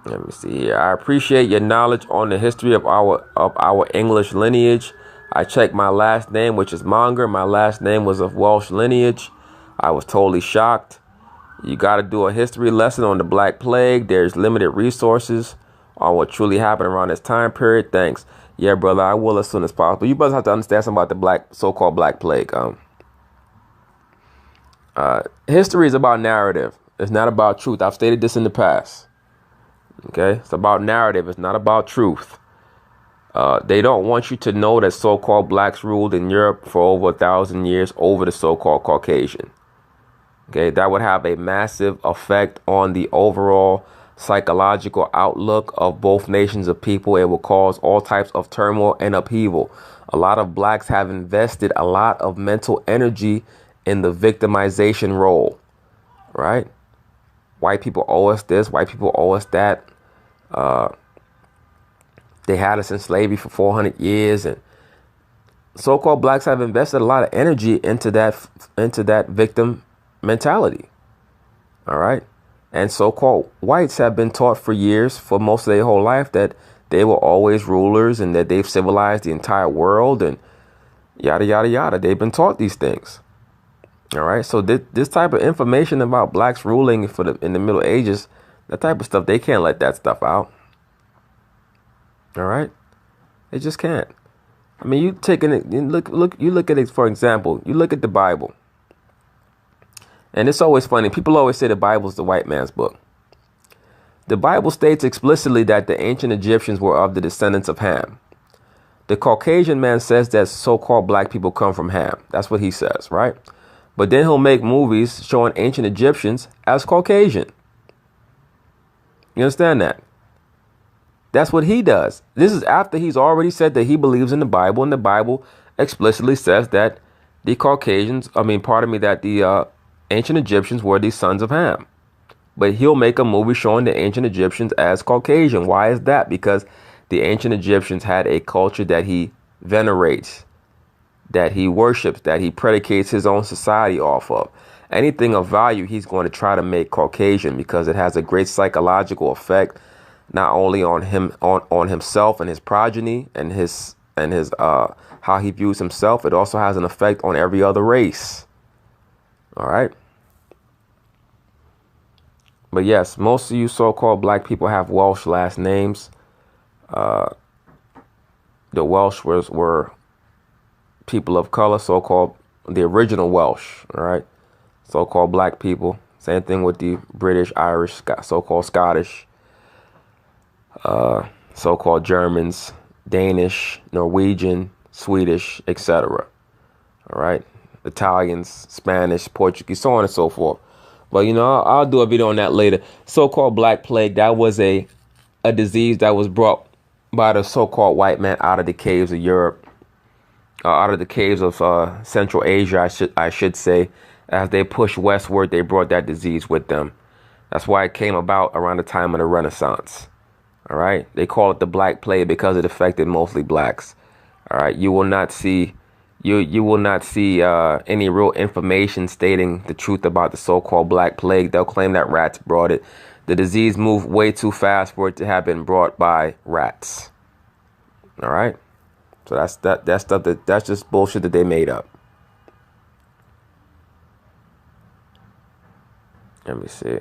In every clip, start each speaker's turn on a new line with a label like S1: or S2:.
S1: Let me see here. I appreciate your knowledge on the history of our English lineage. I checked my last name, which is Monger. My last name was of Welsh lineage. I was totally shocked. You got to do a history lesson on the Black Plague. There's limited resources on what truly happened around this time period. Thanks. Yeah, brother, I will as soon as possible. You brothers have to understand something about the so-called Black Plague. History is about narrative. It's not about truth. I've stated this in the past. Okay, it's about narrative. It's not about truth. They don't want you to know that so-called blacks ruled in Europe for over 1,000 years over the so-called Caucasian. Okay, that would have a massive effect on the overall psychological outlook of both nations of people. It will cause all types of turmoil and upheaval. A lot of blacks have invested a lot of mental energy in the victimization role, right? White people owe us this. White people owe us that. They had us in slavery for 400 years, and so-called blacks have invested a lot of energy into that victim mentality. All right. And so-called whites have been taught for years, for most of their whole life, that they were always rulers and that they've civilized the entire world and yada, yada, yada. They've been taught these things. All right. So this type of information about blacks ruling in the Middle Ages, that type of stuff, they can't let that stuff out. All right. They just can't. I mean, you look at it, for example, you look at the Bible. And it's always funny. People always say the Bible is the white man's book. The Bible states explicitly that the ancient Egyptians were of the descendants of Ham. The Caucasian man says that so-called black people come from Ham. That's what he says, right? But then he'll make movies showing ancient Egyptians as Caucasian. You understand that? That's what he does. This is after he's already said that he believes in the Bible, and the Bible explicitly says that the that the ancient Egyptians were the sons of Ham. But he'll make a movie showing the ancient Egyptians as Caucasian. Why is that? Because the ancient Egyptians had a culture that he venerates, that he worships, that he predicates his own society off of. Anything of value, he's going to try to make Caucasian because it has a great psychological effect, not only on him, on himself and his progeny and his how he views himself. It also has an effect on every other race. All right. But yes, most of you so-called black people have Welsh last names. The Welsh were people of color, so-called the original Welsh. All right. So-called black people. Same thing with the British, Irish, so-called Scottish, so-called Germans, Danish, Norwegian, Swedish, etc. All right. Italians, Spanish, Portuguese, so on and so forth. But, I'll do a video on that later. So-called Black Plague, that was a disease that was brought by the so-called white man out of the caves of Europe, out of the caves of Central Asia, I should say. As they pushed westward, they brought that disease with them. That's why it came about around the time of the Renaissance. All right. They call it the Black Plague because it affected mostly blacks. All right. You will not see any real information stating the truth about the so-called Black Plague. They'll claim that rats brought it. The disease moved way too fast for it to have been brought by rats. All right. So that's just bullshit that they made up. Let me see.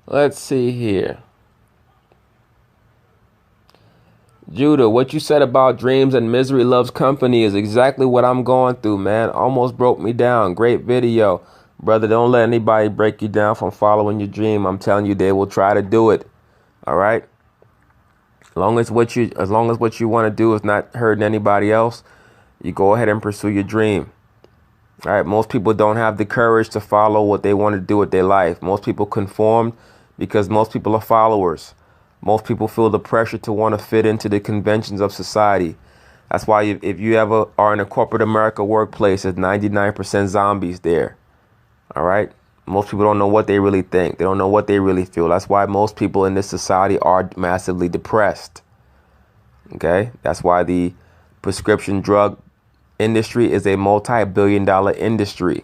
S1: Let's see here. Judah, what you said about dreams and misery loves company is exactly what I'm going through, man. Almost broke me down. Great video. Brother, don't let anybody break you down from following your dream. I'm telling you, they will try to do it. All right? As long as what you want to do is not hurting anybody else, you go ahead and pursue your dream. All right? Most people don't have the courage to follow what they want to do with their life. Most people conform because most people are followers. Most people feel the pressure to want to fit into the conventions of society. That's why if you ever are in a corporate America workplace, there's 99% zombies there. All right. Most people don't know what they really think. They don't know what they really feel. That's why most people in this society are massively depressed. Okay? That's why the prescription drug industry is a multi-billion-dollar industry.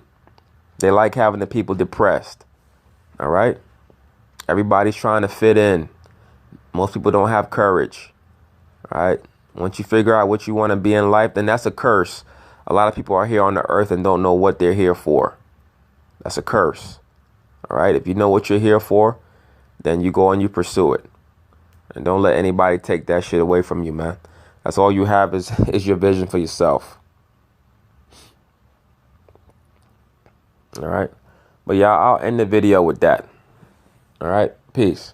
S1: They like having the people depressed. All right? Everybody's trying to fit in. Most people don't have courage. All right? Once you figure out what you want to be in life, then that's a curse. A lot of people are here on the earth and don't know what they're here for. That's a curse. All right? If you know what you're here for, then you go and you pursue it. And don't let anybody take that shit away from you, man. That's all you have is your vision for yourself. All right? But yeah, I'll end the video with that. All right? Peace.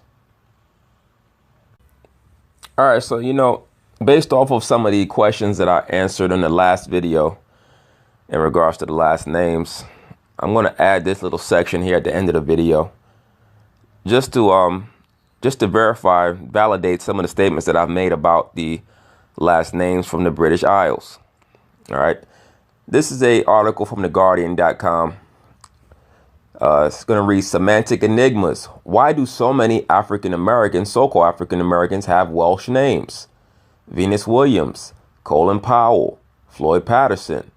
S1: All right, so, based off of some of the questions that I answered in the last video in regards to the last names, I'm going to add this little section here at the end of the video just to validate some of the statements that I've made about the last names from the British Isles. All right. This is an article from theguardian.com. It's going to read Semantic Enigmas. Why do so many African Americans, so-called African Americans, have Welsh names? Venus Williams, Colin Powell, Floyd Patterson.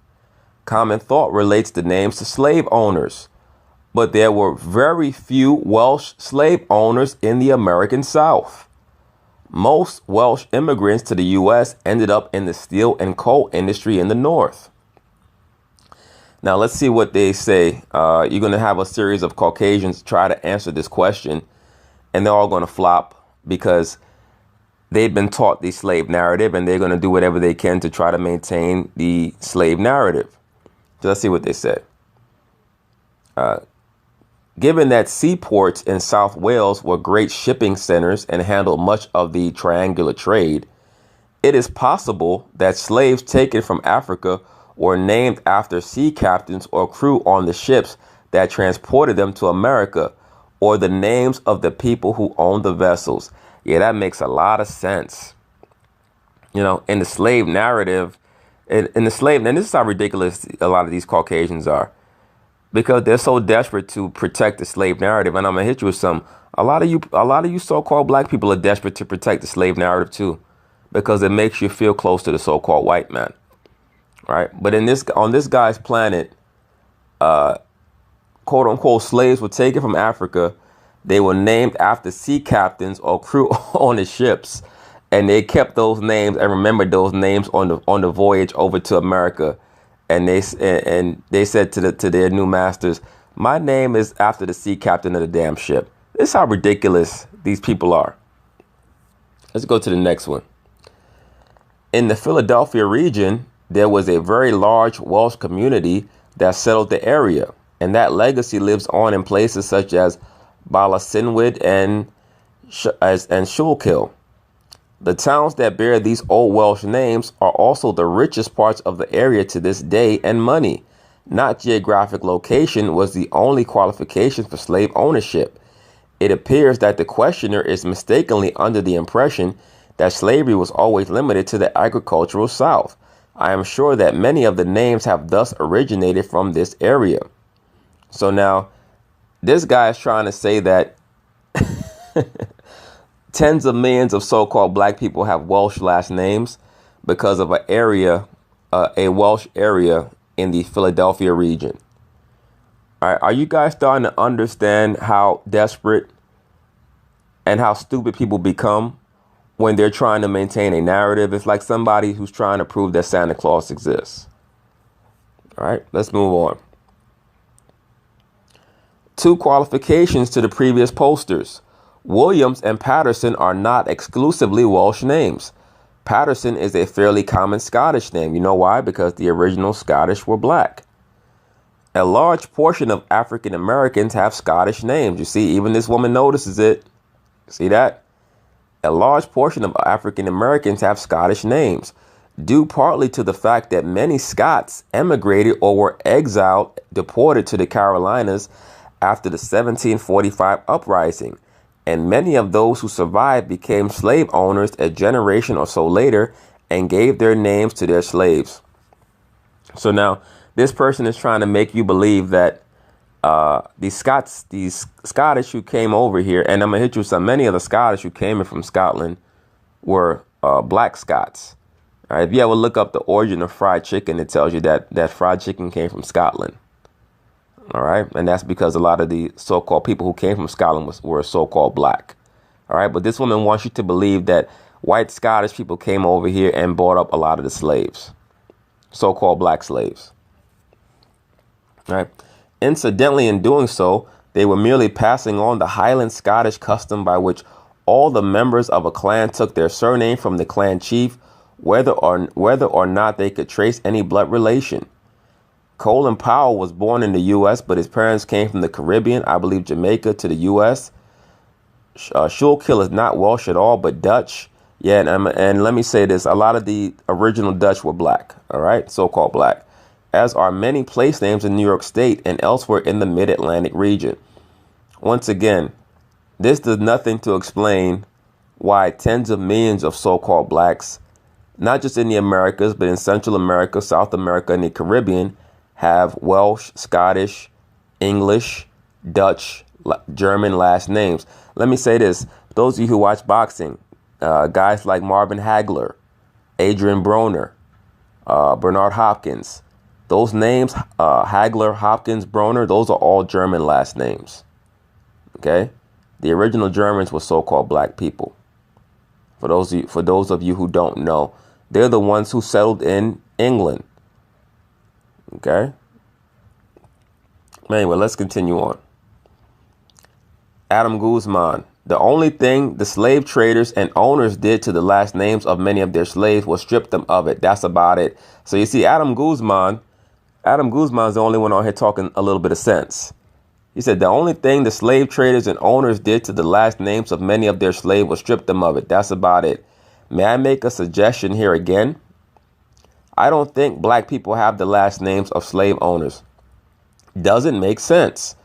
S1: Common thought relates the names to slave owners, but there were very few Welsh slave owners in the American South. Most Welsh immigrants to the U.S. ended up in the steel and coal industry in the North. Now, let's see what they say. You're going to have a series of Caucasians try to answer this question, and they're all going to flop because they've been taught the slave narrative, and they're going to do whatever they can to try to maintain the slave narrative. So let's see what they said. Given that seaports in South Wales were great shipping centers and handled much of the triangular trade, it is possible that slaves taken from Africa were named after sea captains or crew on the ships that transported them to America, or the names of the people who owned the vessels. Yeah, that makes a lot of sense. In the slave narrative, and this is how ridiculous a lot of these Caucasians are, because they're so desperate to protect the slave narrative. And I'm gonna hit you with some. A lot of you so-called black people are desperate to protect the slave narrative too, because it makes you feel close to the so-called white man. Right? But on this guy's planet, quote unquote slaves were taken from Africa. They were named after sea captains or crew on the ships. And they kept those names and remembered those names on the voyage over to America. And they said to their new masters, my name is after the sea captain of the damn ship. This is how ridiculous these people are. Let's go to the next one. In the Philadelphia region, there was a very large Welsh community that settled the area. And that legacy lives on in places such as Balasinwyd and Schuylkill. The towns that bear these old Welsh names are also the richest parts of the area to this day, and money, not geographic location, was the only qualification for slave ownership. It appears that the questioner is mistakenly under the impression that slavery was always limited to the agricultural South. I am sure that many of the names have thus originated from this area. So now, this guy is trying to say that tens of millions of so-called black people have Welsh last names because of a Welsh area in the Philadelphia region. All right, are you guys starting to understand how desperate and how stupid people become when they're trying to maintain a narrative? It's like somebody who's trying to prove that Santa Claus exists. All right, let's move on. 2 qualifications to the previous posters. Williams and Patterson are not exclusively Welsh names. Patterson is a fairly common Scottish name. You know why? Because the original Scottish were black. A large portion of African Americans have Scottish names. You see, even this woman notices it. See that? A large portion of African Americans have Scottish names, due partly to the fact that many Scots emigrated or were exiled, deported to the Carolinas after the 1745 uprising. And many of those who survived became slave owners a generation or so later and gave their names to their slaves. So now this person is trying to make you believe that these Scottish who came over here, and I'm gonna hit you with some. Many of the Scottish who came in from Scotland were black Scots. All right, if you ever look up the origin of fried chicken, it tells you that fried chicken came from Scotland. All right, and that's because a lot of the so-called people who came from Scotland were so-called black. All right, but this woman wants you to believe that white Scottish people came over here and bought up a lot of the slaves, so-called black slaves. All right. Incidentally, in doing so, they were merely passing on the Highland Scottish custom by which all the members of a clan took their surname from the clan chief, whether or not they could trace any blood relation. Colin Powell was born in the U.S., but his parents came from the Caribbean, I believe Jamaica, to the U.S. Schuylkill is not Welsh at all, but Dutch. Yeah, and let me say this. A lot of the original Dutch were black, all right, so-called black, as are many place names in New York State and elsewhere in the mid-Atlantic region. Once again, this does nothing to explain why tens of millions of so-called blacks, not just in the Americas, but in Central America, South America, and the Caribbean, have Welsh, Scottish, English, Dutch, German last names. Let me say this. Those of you who watch boxing, guys like Marvin Hagler, Adrian Broner, Bernard Hopkins, those names, Hagler, Hopkins, Broner, those are all German last names. Okay? The original Germans were so-called black people. For those of you who don't know, they're the ones who settled in England. Okay? Anyway, let's continue on. Adam Guzman. The only thing the slave traders and owners did to the last names of many of their slaves was strip them of it. That's about it. So you see, Adam Guzman's the only one on here talking a little bit of sense. He said the only thing the slave traders and owners did to the last names of many of their slaves was strip them of it. That's about it. May I make a suggestion here again? I don't think black people have the last names of slave owners. Doesn't make sense.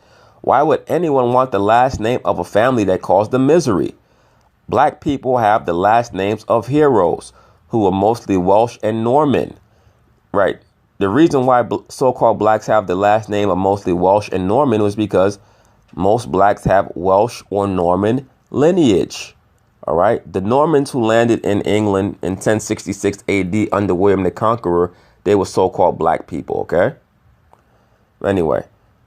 S1: Why would anyone want the last name of a family that caused them misery? Black people have the last names of heroes who are mostly Welsh and Norman. Right. The reason why so-called blacks have the last name of mostly Welsh and Norman was because most blacks have Welsh or Norman lineage. All right. The Normans who landed in England in 1066 AD under William the Conqueror, they were so-called black people. OK. Anyway,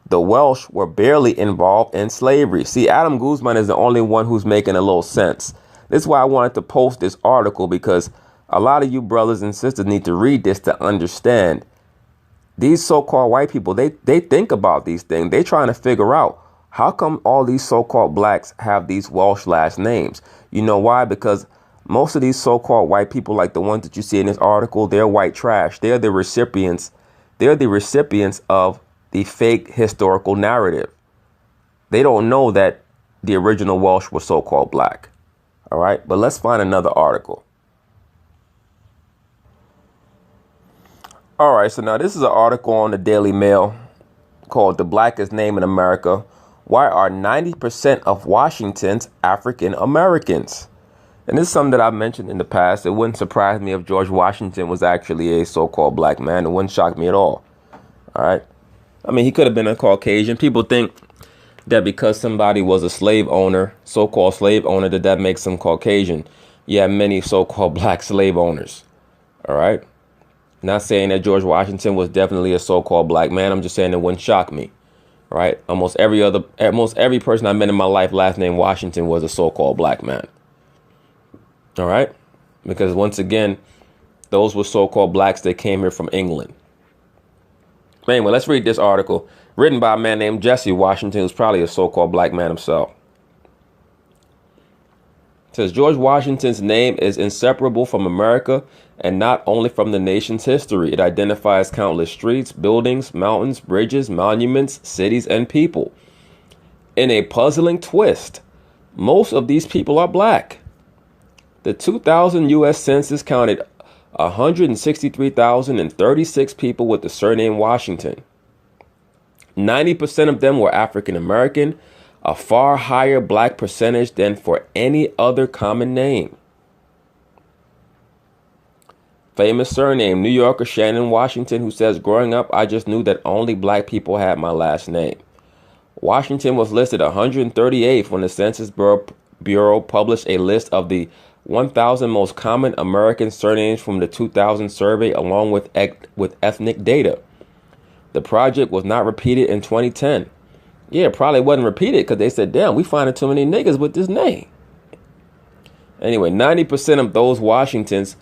S1: the Welsh were barely involved in slavery. See, Adam Guzman is the only one who's making a little sense. This is why I wanted to post this article, because a lot of you brothers and sisters need to read this to understand. These so-called white people, they think about these things. They're trying to figure out how come all these so-called blacks have these Welsh last names. You know why? Because most of these so-called white people, like the ones that you see in this article, they're white trash. They're the recipients. They're the recipients of the fake historical narrative. They don't know that the original Welsh were so-called black. All right. But let's find another article. All right. So now this is an article on the Daily Mail called "The Blackest Name in America. Why are 90% of Washingtons African Americans?" And this is something that I've mentioned in the past. It wouldn't surprise me if George Washington was actually a so-called black man. It wouldn't shock me at all. All right. I mean, he could have been a Caucasian. People think that because somebody was a slave owner, so-called slave owner, that makes them Caucasian. You have many so-called black slave owners. All right. Not saying that George Washington was definitely a so-called black man. I'm just saying it wouldn't shock me. All right. Almost every person I met in my life, last name Washington, was a so-called black man. All right. Because once again, those were so-called blacks that came here from England. Anyway, let's read this article written by a man named Jesse Washington, who's probably a so-called black man himself. It says George Washington's name is inseparable from America and not only from the nation's history. It identifies countless streets, buildings, mountains, bridges, monuments, cities, and people. In a puzzling twist, most of these people are black. The 2000 U.S. Census counted 163,036 people with the surname Washington. 90% of them were African American, a far higher black percentage than for any other common name. Famous surname, New Yorker Shannon Washington, who says, growing up, I just knew that only black people had my last name. Washington was listed 138th when the Census Bureau published a list of the 1,000 most common American surnames from the 2000 survey, along with ethnic data. The project was not repeated in 2010. Yeah, it probably wasn't repeated because they said, damn, we finding too many niggas with this name. Anyway, 90% of those Washingtons,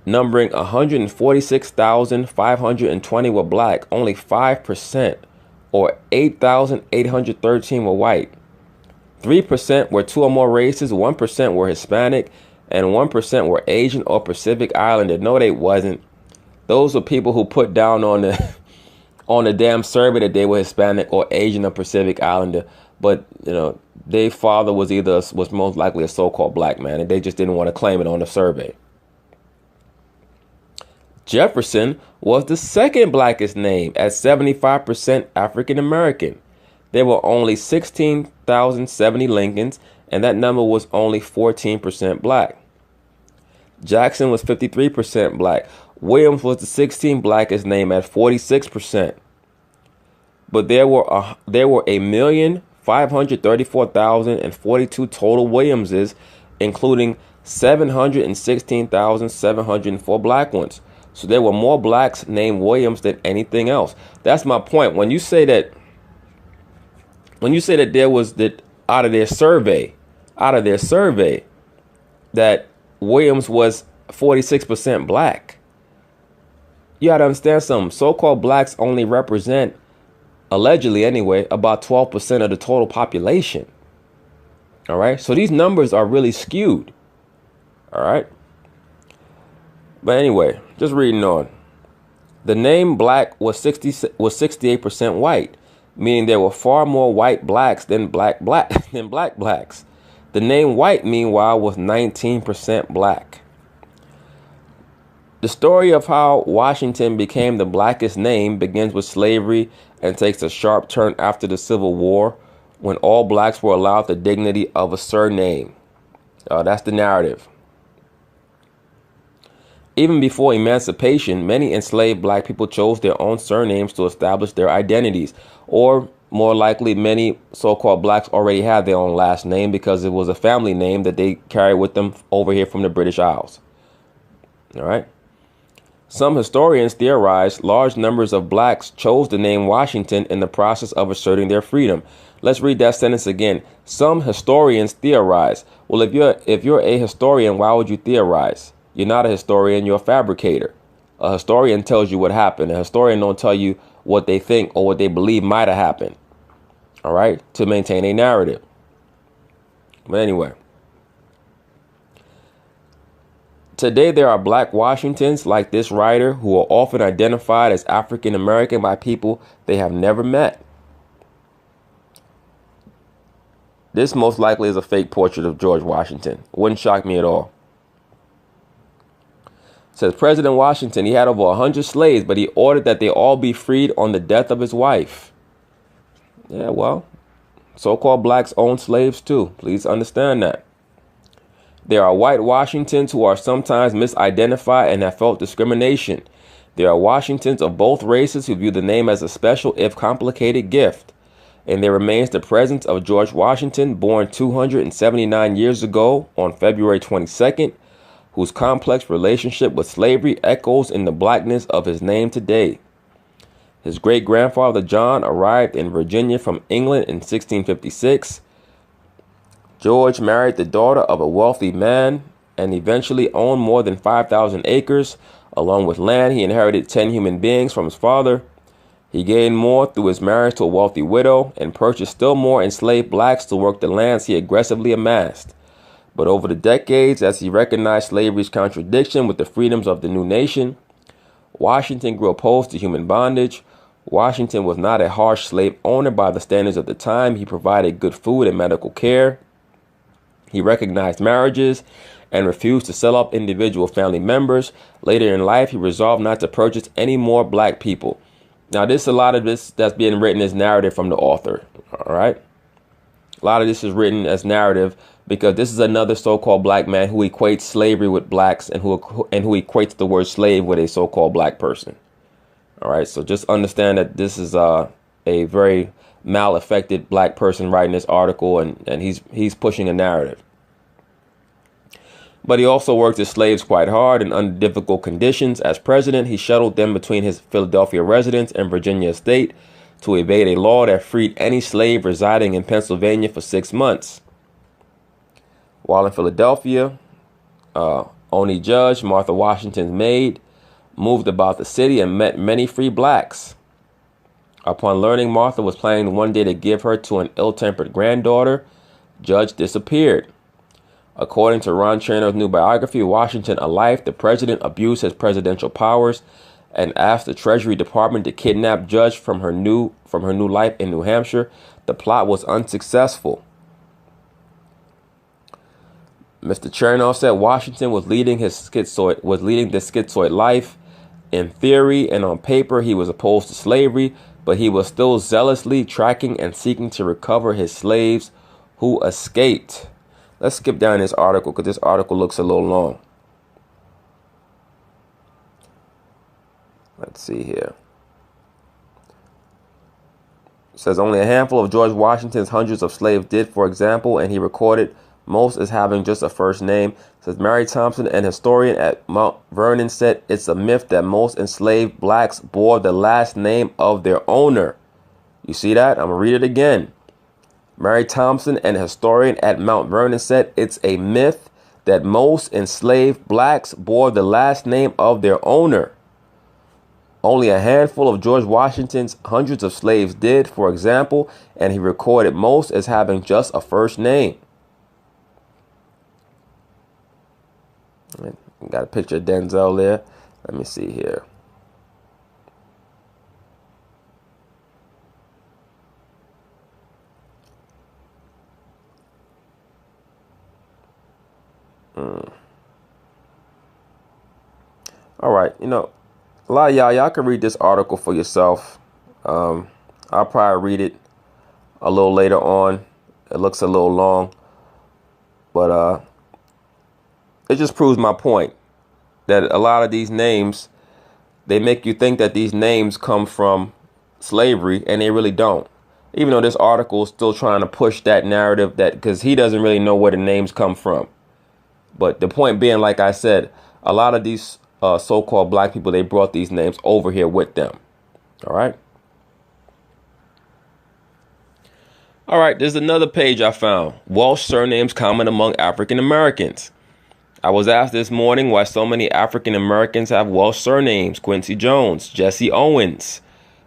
S1: numbering 146,520, were black. Only 5%, or 8,813, were white. 3% were two or more races, 1% were Hispanic, and 1% were Asian or Pacific Islander. No, they wasn't. Those were people who put down on the on the damn survey that they were Hispanic or Asian or Pacific Islander, but their father was most likely a so-called black man, and they just didn't want to claim it on the survey. Jefferson was the second blackest name at 75% African American. There were only 16,070 Lincolns, and that number was only 14% black. Jackson was 53% black. Williams was the 16th blackest name at 46%. But there were 1,534,042 total Williamses, including 716,704 black ones. So there were more blacks named Williams than anything else. That's my point. When you say that there was that out of their survey, that Williams was 46% black. You got to understand something. So-called blacks only represent, allegedly anyway, about 12% of the total population. All right. So these numbers are really skewed. All right. But anyway, just reading on. The name black was 68% white, meaning there were far more white blacks than black blacks. The name white, meanwhile, was 19% black. The story of how Washington became the blackest name begins with slavery and takes a sharp turn after the Civil War, when all blacks were allowed the dignity of a surname. That's the narrative. Even before emancipation, many enslaved black people chose their own surnames to establish their identities, or more likely, many so-called blacks already had their own last name because it was a family name that they carried with them over here from the British Isles. All right. Some historians theorize large numbers of blacks chose the name Washington in the process of asserting their freedom. Let's read that sentence again. Some historians theorize. Well, if you're a historian, why would you theorize? You're not a historian, you're a fabricator. A historian tells you what happened. A historian don't tell you what they think or what they believe might have happened. All right, to maintain a narrative. But anyway, today there are black Washingtons like this writer who are often identified as African American by people they have never met. This most likely is a fake portrait of George Washington. Wouldn't shock me at all. It says President Washington, he had over 100 slaves, but he ordered that they all be freed on the death of his wife. Yeah, well, so-called blacks own slaves too. Please understand that. There are white Washingtons who are sometimes misidentified and have felt discrimination. There are Washingtons of both races who view the name as a special, if complicated, gift. And there remains the presence of George Washington, born 279 years ago on February 22nd, whose complex relationship with slavery echoes in the blackness of his name today. His great-grandfather John arrived in Virginia from England in 1656. George married the daughter of a wealthy man and eventually owned more than 5,000 acres. Along with land, he inherited 10 human beings from his father. He gained more through his marriage to a wealthy widow and purchased still more enslaved blacks to work the lands he aggressively amassed. But over the decades, as he recognized slavery's contradiction with the freedoms of the new nation, Washington grew opposed to human bondage. Washington was not a harsh slave owner by the standards of the time. He provided good food and medical care. He recognized marriages and refused to sell off individual family members. Later in life, he resolved not to purchase any more black people. Now, a lot of this that's being written as narrative from the author. All right. A lot of this is written as narrative because this is another so-called black man who equates slavery with blacks and who equates the word slave with a so-called black person. All right. So just understand that this is a very mal-affected black person writing this article, and he's pushing a narrative. But he also worked his slaves quite hard and under difficult conditions. As president, he shuttled them between his Philadelphia residence and Virginia estate to evade a law that freed any slave residing in Pennsylvania for 6 months. While in Philadelphia, Oney Judge, Martha Washington's maid, moved about the city and met many free blacks. Upon learning Martha was planning one day to give her to an ill-tempered granddaughter, Judge disappeared. According to Ron Cherner's new biography, Washington a Life, the president abused his presidential powers and asked the Treasury Department to kidnap Judge from her new life in New Hampshire. The plot was unsuccessful. Mr. Chernow said Washington was leading the schizoid life. In theory and on paper, he was opposed to slavery, but he was still zealously tracking and seeking to recover his slaves who escaped. Let's skip down this article because this article looks a little long. Let's see here. It says only a handful of George Washington's hundreds of slaves did, for example, and he recorded most as having just a first name. It says Mary Thompson, an historian at Mount Vernon, said it's a myth that most enslaved blacks bore the last name of their owner. You see that? I'm going to read it again. Mary Thompson, an historian at Mount Vernon, said it's a myth that most enslaved blacks bore the last name of their owner. Only a handful of George Washington's hundreds of slaves did, for example, and he recorded most as having just a first name. Got a picture of Denzel there. Let me see here. All right, a lot of y'all can read this article for yourself. I'll probably read it a little later on. It looks a little long, but it just proves my point that a lot of these names, they make you think that these names come from slavery, and they really don't. Even though this article is still trying to push that narrative, that because he doesn't really know where the names come from. But the point being, like I said, a lot of these so-called black people, they brought these names over here with them. All right. All right. There's another page I found. Welsh surnames common among African Americans. I was asked this morning why so many African Americans have Welsh surnames. Quincy Jones, Jesse Owens,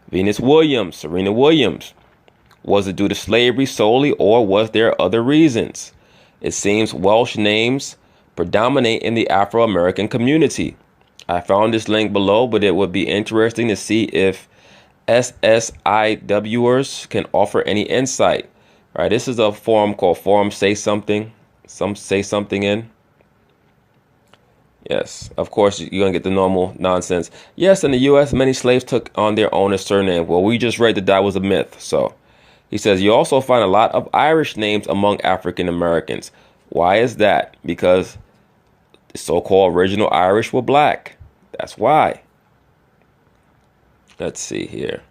S1: Venus Williams, Serena Williams. Was it due to slavery solely, or was there other reasons? It seems Welsh names predominate in the Afro-American community. I found this link below, but it would be interesting to see if SSIWers can offer any insight. All right, this is a forum called Forum Say Something. Some say something in. Yes, of course, you're going to get the normal nonsense. Yes, in the U.S., many slaves took on their owner's surname. Well, we just read that was a myth. So he says you also find a lot of Irish names among African Americans. Why is that? Because the so-called original Irish were black. That's why. Let's see here.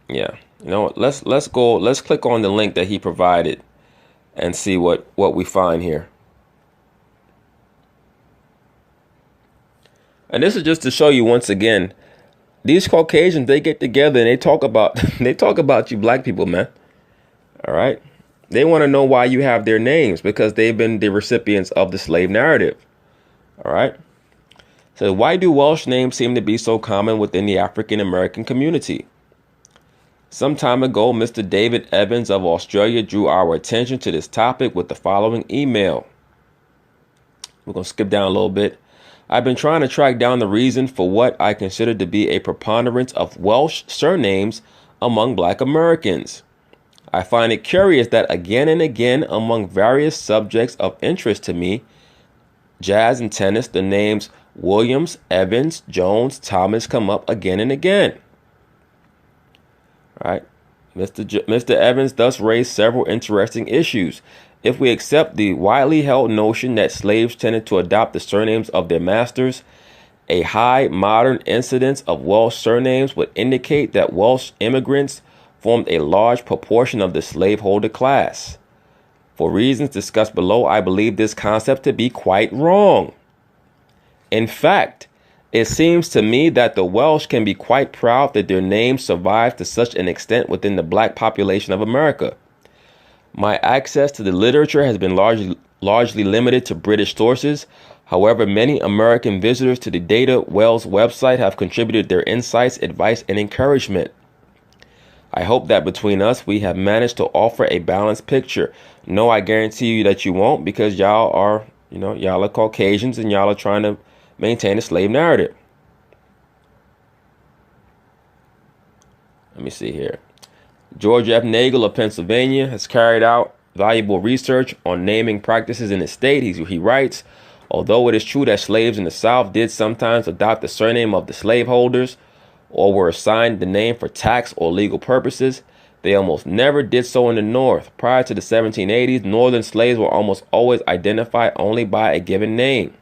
S1: Yeah, let's go. Let's click on the link that he provided and see what we find here. And this is just to show you once again, these Caucasians, they get together and they talk about you black people, man. All right. They want to know why you have their names, because they've been the recipients of the slave narrative. All right. So why do Welsh names seem to be so common within the African American community? Some time ago, Mr. David Evans of Australia drew our attention to this topic with the following email. We're going to skip down a little bit. I've been trying to track down the reason for what I consider to be a preponderance of Welsh surnames among black Americans. I find it curious that again and again, among various subjects of interest to me, jazz and tennis, the names Williams, Evans, Jones, Thomas come up again and again. All right. Mr. Evans thus raised several interesting issues. If we accept the widely held notion that slaves tended to adopt the surnames of their masters, A high modern incidence of Welsh surnames would indicate that Welsh immigrants formed a large proportion of the slaveholder class. For reasons discussed below, I believe this concept to be quite wrong. In fact, it seems to me that the Welsh can be quite proud that their names survived to such an extent within the black population of America. My access to the literature has been largely limited to British sources. However, many American visitors to the Data Wells website have contributed their insights, advice, and encouragement. I hope that between us, we have managed to offer a balanced picture. No, I guarantee you that you won't, because y'all are Caucasians and y'all are trying to maintain a slave narrative. Let me see here. George F. Nagel of Pennsylvania has carried out valuable research on naming practices in his state. He writes, although it is true that slaves in the South did sometimes adopt the surname of the slaveholders or were assigned the name for tax or legal purposes, they almost never did so in the North. Prior to the 1780s, Northern slaves were almost always identified only by a given name.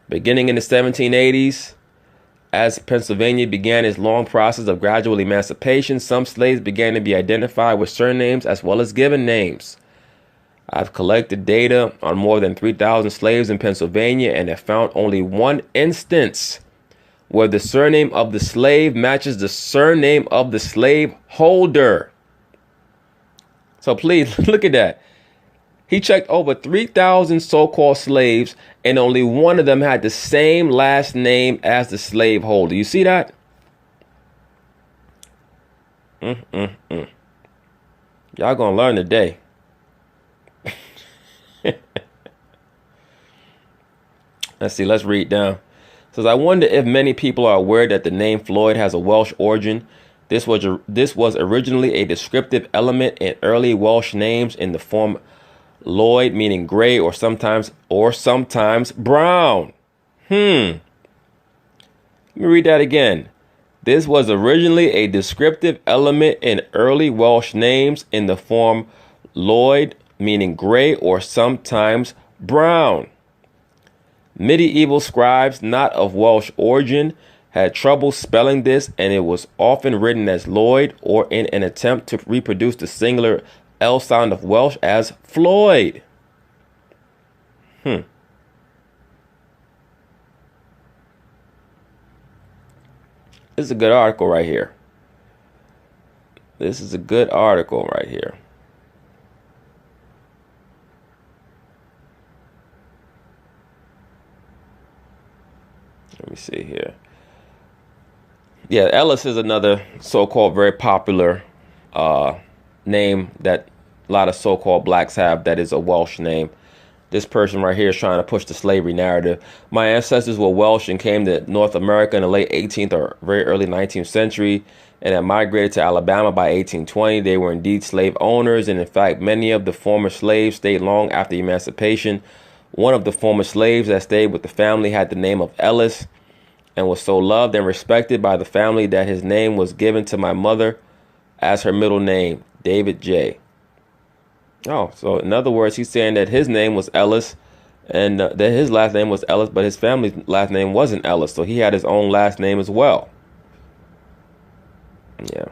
S1: Beginning in the 1780s, as Pennsylvania began its long process of gradual emancipation, some slaves began to be identified with surnames as well as given names. I've collected data on more than 3,000 slaves in Pennsylvania and have found only one instance where the surname of the slave matches the surname of the slave holder. So please look at that. He checked over 3,000 so-called slaves, and only one of them had the same last name as the slaveholder. You see that? Y'all gonna learn today. Let's see. Let's read down. It says, I wonder if many people are aware that the name Floyd has a Welsh origin. This was originally a descriptive element in early Welsh names in the form Lloyd, meaning gray or sometimes brown. Let me read that again. This was originally a descriptive element in early Welsh names in the form Lloyd, meaning gray or sometimes brown. Medieval scribes not of Welsh origin had trouble spelling this, and it was often written as Lloyd or in an attempt to reproduce the singular L sound of Welsh as Floyd. This is a good article right here. This is a good article right here. Let me see here. Yeah, Ellis is another so-called very popular name that a lot of so-called blacks have that is a Welsh name. This person right here is trying to push the slavery narrative. My ancestors were Welsh and came to North America in the late 18th or very early 19th century and had migrated to Alabama by 1820. They were indeed slave owners, and in fact, many of the former slaves stayed long after emancipation. One of the former slaves that stayed with the family had the name of Ellis and was so loved and respected by the family that his name was given to my mother as her middle name, David J. Oh, so in other words, he's saying that his name was Ellis and that his last name was Ellis, but his family's last name wasn't Ellis. So he had his own last name as well. Yeah.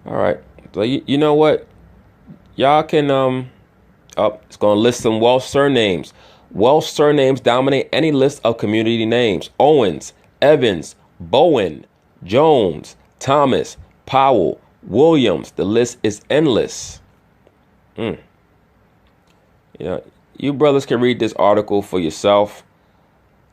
S1: All right. So you know what? Y'all can, it's going to list some Welsh surnames. Welsh surnames dominate any list of community names. Owens, Evans, Bowen, Jones, Thomas, Powell, Williams. The list is endless. You know, you brothers can read this article for yourself.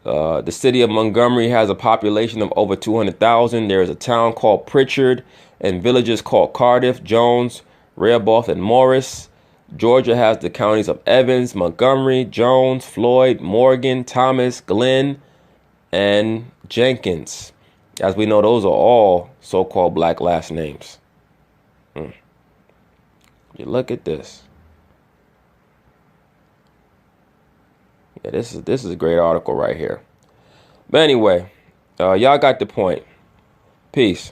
S1: The city of Montgomery has a population of over 200,000. There is a town called Pritchard and villages called Cardiff, Jones, Rehoboth, and Morris. Georgia has the counties of Evans, Montgomery, Jones, Floyd, Morgan, Thomas, Glenn, and Jenkins. As we know, those are all so-called black last names. You look at this. Yeah, this is a great article right here. But anyway, y'all got the point. Peace.